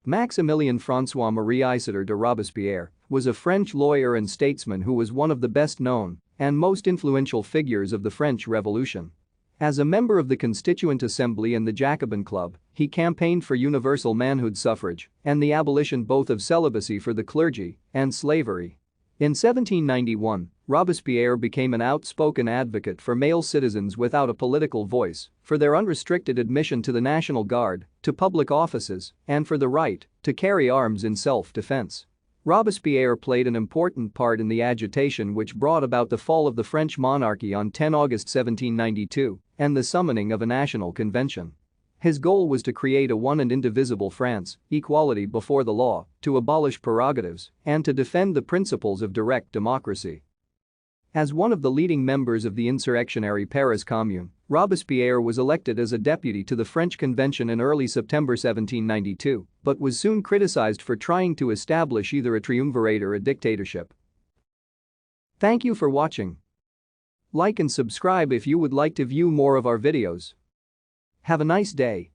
Maximilien François Marie Isidore de Robespierre was a French lawyer and statesman who was one of the best-known and most influential figures of the French Revolution. As a member of the Constituent Assembly and the Jacobin Club, he campaigned for universal manhood suffrage and the abolition both of celibacy for the clergy and slavery. In 1791, Robespierre became an outspoken advocate for male citizens without a political voice, for their unrestricted admission to the National Guard, to public offices, and for the right to carry arms in self-defense. Robespierre played an important part in the agitation which brought about the fall of the French monarchy on 10 August 1792 and the summoning of a national convention. His goal was to create a one and indivisible France, equality before the law, to abolish prerogatives, and to defend the principles of direct democracy. As one of the leading members of the insurrectionary Paris Commune, Robespierre was elected as a deputy to the French Convention in early September 1792, but was soon criticized for trying to establish either a triumvirate or a dictatorship. Thank you for watching. Like and subscribe if you would like to view more of our videos. Have a nice day.